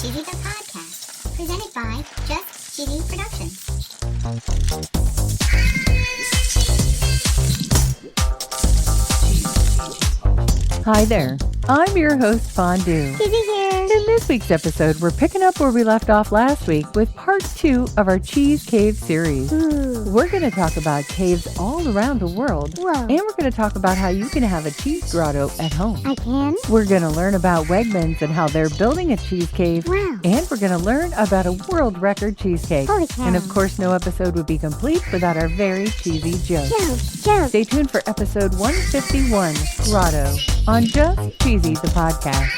Cheesy the Podcast, presented by Just Cheesy Productions. Hi there, I'm your host Fondue. Cheesy here. In this week's episode, we're picking up where we left off last week with part 2 of our Cheese Cave series. Ooh. We're going to talk about caves all around the world. Whoa. And we're going to talk about how you can have a cheese grotto at home. I can? We're going to learn about Wegmans and how they're building a cheese cave. Wow. And we're going to learn about a world record cheesecake. Holy cow. And of course, no episode would be complete without our very cheesy joke. Joke. Stay tuned for episode 151, Grotto, on Just Cheesy the Podcast.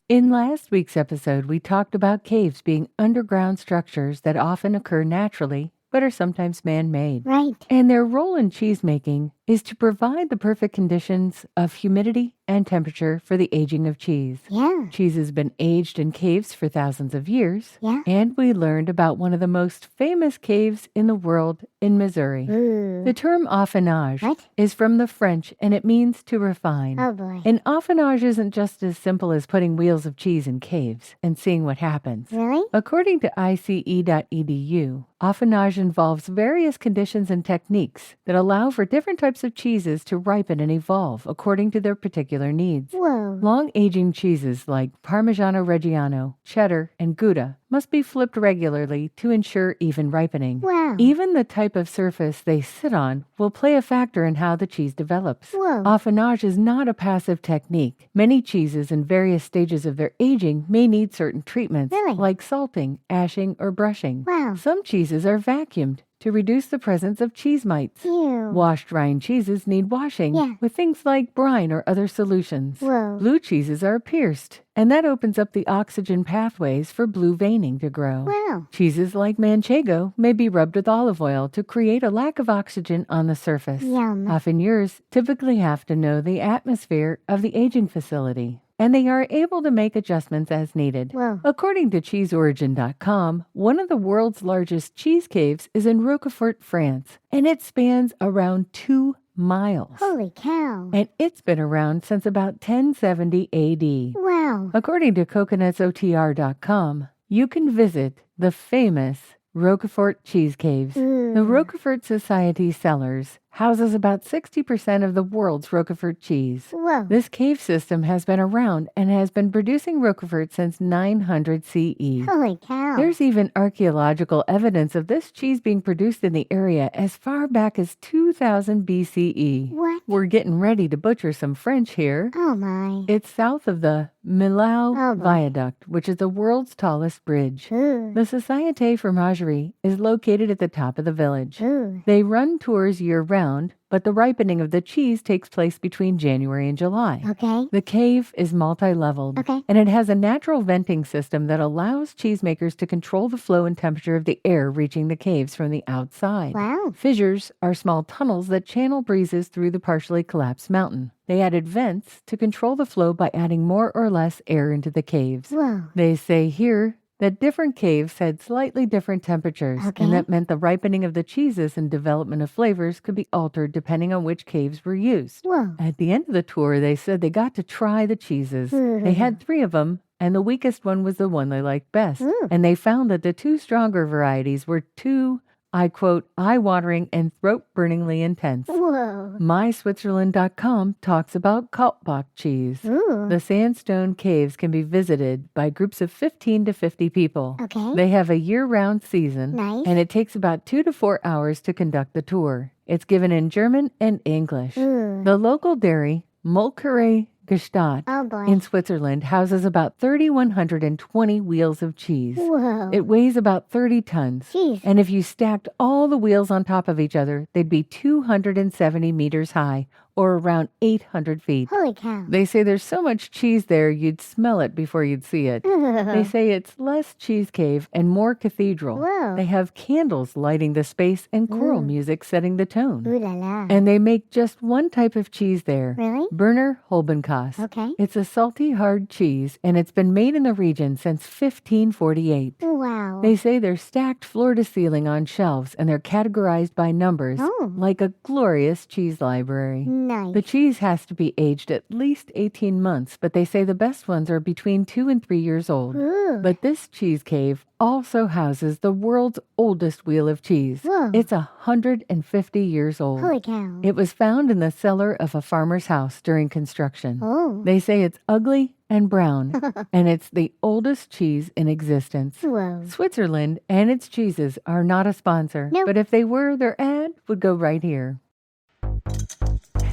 In last week's episode, we talked about caves being underground structures that often occur naturally, but are sometimes man-made. Right. And their role in cheese making is to provide the perfect conditions of humidity and temperature for the aging of cheese. Yeah. Cheese has been aged in caves for thousands of years. Yeah. And we learned about one of the most famous caves in the world in Missouri. Ooh. The term affinage What? is from the French and it means to refine. Oh boy. And affinage isn't just as simple as putting wheels of cheese in caves and seeing what happens. Really? According to ice.edu, affinage involves various conditions and techniques that allow for different types of cheeses to ripen and evolve according to their particular needs. Whoa. Long-aging cheeses like Parmigiano Reggiano, cheddar, and Gouda must be flipped regularly to ensure even ripening. Wow. Even the type of surface they sit on will play a factor in how the cheese develops. Whoa. Affinage is not a passive technique. Many cheeses in various stages of their aging may need certain treatments, Really? like salting, ashing, or brushing. Wow. Some cheeses are vacuumed to reduce the presence of cheese mites. Ew. Washed rind cheeses need washing Yeah. with things like brine or other solutions. Whoa. Blue cheeses are pierced, and that opens up the oxygen pathways for blue veining to grow. Wow. Cheeses like manchego may be rubbed with olive oil to create a lack of oxygen on the surface. Yum. Affineurs typically have to know the atmosphere of the aging facility, and they are able to make adjustments as needed. Whoa. According to cheeseorigin.com, one of the world's largest cheese caves is in Roquefort, France, and it spans around 2 miles. Holy cow. And it's been around since about 1070 AD. Wow. According to coconutsotr.com, you can visit the famous Roquefort cheese caves. Ooh. The Roquefort Society cellars houses about 60% of the world's Roquefort cheese. Whoa. This cave system has been around and has been producing Roquefort since 900 CE. Holy cow. There's even archaeological evidence of this cheese being produced in the area as far back as 2000 BCE. What? We're getting ready to butcher some French here. Oh my. It's south of the Millau Oh, boy. Viaduct, which is the world's tallest bridge. Ooh. The Société Fromagerie is located at the top of the village. Ooh. They run tours year-round, but the ripening of the cheese takes place between January and July. Okay. The cave is multi-leveled, Okay. and it has a natural venting system that allows cheesemakers to control the flow and temperature of the air reaching the caves from the outside. Wow. Fissures are small tunnels that channel breezes through the partially collapsed mountain. They added vents to control the flow by adding more or less air into the caves. Whoa. They say here that different caves had slightly different temperatures, Okay. and that meant the ripening of the cheeses and development of flavors could be altered depending on which caves were used. Whoa. At the end of the tour, they said they got to try the cheeses. They had 3 of them, and the weakest one was the one they liked best. Ooh. And they found that the 2 stronger varieties were too, I quote, eye-watering and throat-burningly intense. Whoa. MySwitzerland.com talks about Kaltbach cheese. Ooh. The sandstone caves can be visited by groups of 15 to 50 people. Okay. They have a year-round season, Nice. and it takes about 2 to 4 hours to conduct the tour. It's given in German and English. Ooh. The local dairy, Molkerei Gestadt, Oh boy. in Switzerland, houses about 3,120 wheels of cheese. Whoa. It weighs about 30 tons. Jeez. And if you stacked all the wheels on top of each other, they'd be 270 meters high, or around 800 feet. Holy cow. They say there's so much cheese there, you'd smell it before you'd see it. They say it's less cheese cave and more cathedral. Whoa. They have candles lighting the space and choral music setting the tone. Ooh la la. And they make just one type of cheese there. Really? Berner Holbenkass. Okay. It's a salty, hard cheese, and it's been made in the region since 1548. Wow. They say they're stacked floor to ceiling on shelves, and they're categorized by numbers, Oh. like a glorious cheese library. Nice. The cheese has to be aged at least 18 months, but they say the best ones are between 2 and 3 years old. Ooh. But this cheese cave also houses the world's oldest wheel of cheese. Whoa. It's 150 years old. Holy cow. It was found in the cellar of a farmer's house during construction. Oh. They say it's ugly and brown, and it's the oldest cheese in existence. Whoa. Switzerland and its cheeses are not a sponsor, Nope. but if they were, their ad would go right here.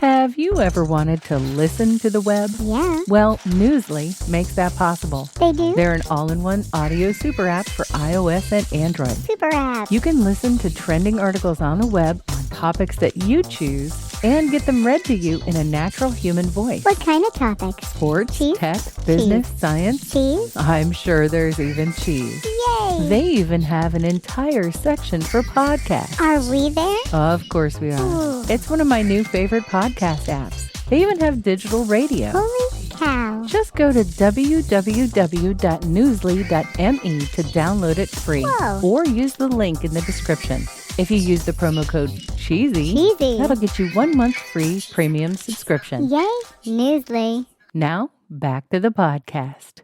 Have you ever wanted to listen to the web? Yeah. Well, Newsly makes that possible. They do? They're an all-in-one audio super app for iOS and Android. Super app. You can listen to trending articles on the web on topics that you choose and get them read to you in a natural human voice. What kind of topics? Sports, Cheese? tech, business, science. Cheese? I'm sure there's even cheese. Yay. They even have an entire section for podcasts. Are we there? Of course we are. Ooh. It's one of my new favorite podcast apps. They even have digital radio. Holy cow. Just go to www.newsly.me to download it free. Whoa. Or use the link in the description. If you use the promo code CHEESY, that'll get you 1 month free premium subscription. Yay. Newsly. Now, back to the podcast.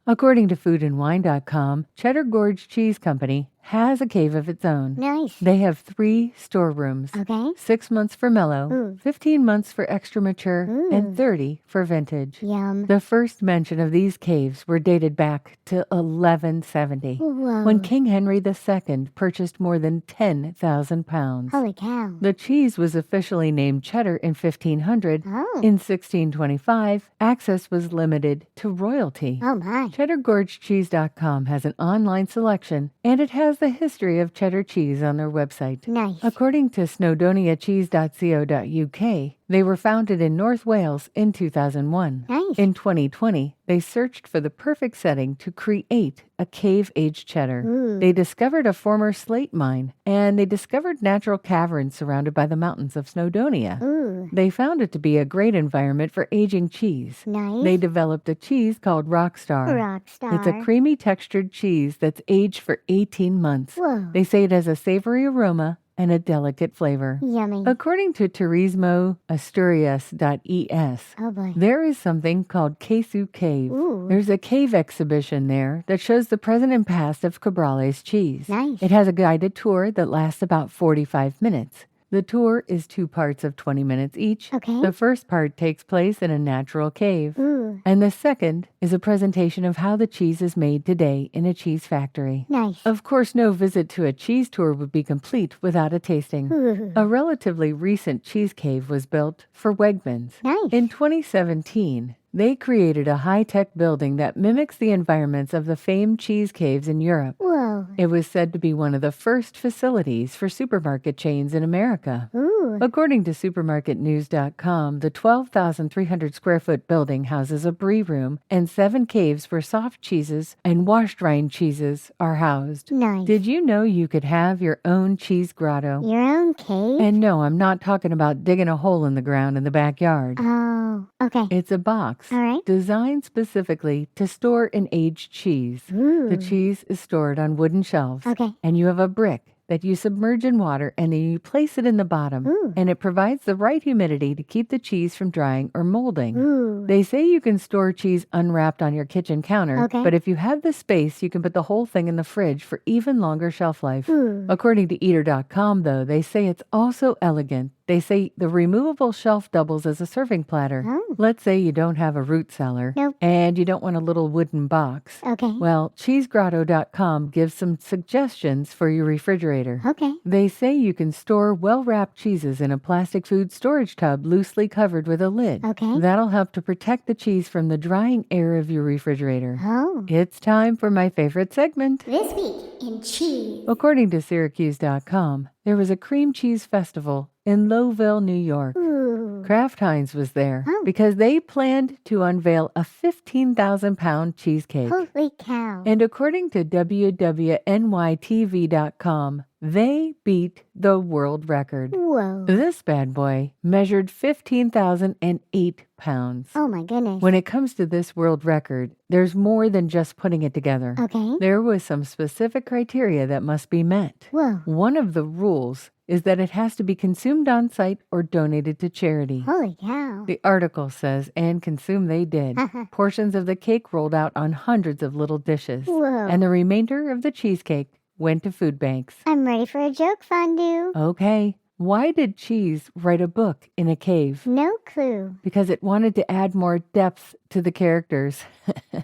According to foodandwine.com, Cheddar Gorge Cheese Company has a cave of its own. Nice. They have 3 storerooms. Okay. 6 months for mellow, Ooh. 15 months for extra mature, Ooh. and 30 for vintage. Yum. The first mention of these caves were dated back to 1170, Whoa. when King Henry II purchased more than 10,000 pounds. Holy cow. The cheese was officially named cheddar in 1500. Oh. In 1625, access was limited to royalty. Oh my. CheddarGorgeCheese.com has an online selection, and it has the history of cheddar cheese on their website. Nice. According to snowdoniacheese.co.uk, they were founded in North Wales in 2001. Nice. In 2020, they searched for the perfect setting to create a cave-aged cheddar. Ooh. They discovered a former slate mine, and they discovered natural caverns surrounded by the mountains of Snowdonia. Ooh. They found it to be a great environment for aging cheese. Nice. They developed a cheese called Rockstar. Rockstar. It's a creamy textured cheese that's aged for 18 months. Whoa. They say it has a savory aroma and a delicate flavor. Yummy. According to turismoasturias.es, Oh boy. there is something called Quesu Cave. Ooh. There's a cave exhibition there that shows the present and past of Cabrales cheese. Nice. It has a guided tour that lasts about 45 minutes. The tour is 2 parts of 20 minutes each. Okay. The first part takes place in a natural cave. Ooh. And the second is a presentation of how the cheese is made today in a cheese factory. Nice. Of course, no visit to a cheese tour would be complete without a tasting. Ooh. A relatively recent cheese cave was built for Wegmans. Nice. In 2017, they created a high-tech building that mimics the environments of the famed cheese caves in Europe. Whoa. It was said to be one of the first facilities for supermarket chains in America. Ooh. According to supermarketnews.com, the 12,300 square foot building houses a brie room and 7 caves where soft cheeses and wash-drying cheeses are housed. Nice. Did you know you could have your own cheese grotto? Your own cave? And no, I'm not talking about digging a hole in the ground in the backyard. Oh. Okay. It's a box All right. designed specifically to store an aged cheese. Ooh. The cheese is stored on wooden shelves. Okay. And you have a brick that you submerge in water and then you place it in the bottom. Ooh. And it provides the right humidity to keep the cheese from drying or molding. Ooh. They say you can store cheese unwrapped on your kitchen counter, Okay. but if you have the space, you can put the whole thing in the fridge for even longer shelf life. Ooh. According to Eater.com, though, they say it's also elegant. They say the removable shelf doubles as a serving platter. Oh. Let's say you don't have a root cellar Nope. and you don't want a little wooden box. Okay. Well, CheeseGrotto.com gives some suggestions for your refrigerator. Okay. They say you can store well-wrapped cheeses in a plastic food storage tub loosely covered with a lid. Okay. That'll help to protect the cheese from the drying air of your refrigerator. Oh. It's time for my favorite segment. This week in cheese. According to Syracuse.com, there was a cream cheese festival in Lowville, New York. Ooh. Kraft Heinz was there Oh. because they planned to unveil a 15,000-pound cheesecake. Holy cow. And according to WWNYTV.com, They beat the world record. Whoa. This bad boy measured 15,008 pounds. Oh my goodness. When it comes to this world record, there's more than just putting it together. Okay. There was some specific criteria that must be met. Whoa. One of the rules is that it has to be consumed on site or donated to charity. Holy cow. The article says, and consume they did. Portions of the cake rolled out on hundreds of little dishes. Whoa. And the remainder of the cheesecake went to food banks. I'm ready for a joke, Fondue. Okay. Why did cheese write a book in a cave? No clue. Because it wanted to add more depth to the characters.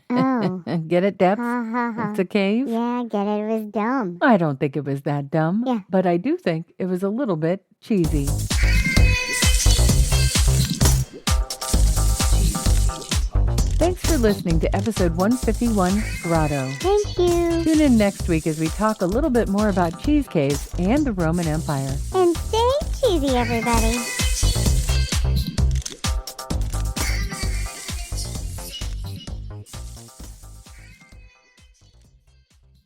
Oh. Get it, depth? Ha ha ha. It's a cave? Yeah, I get it. It was dumb. I don't think it was that dumb. Yeah. But I do think it was a little bit cheesy. Thanks for listening to episode 151, Grotto. Thank you. Tune in next week as we talk a little bit more about cheese caves and the Roman Empire. And stay cheesy, everybody.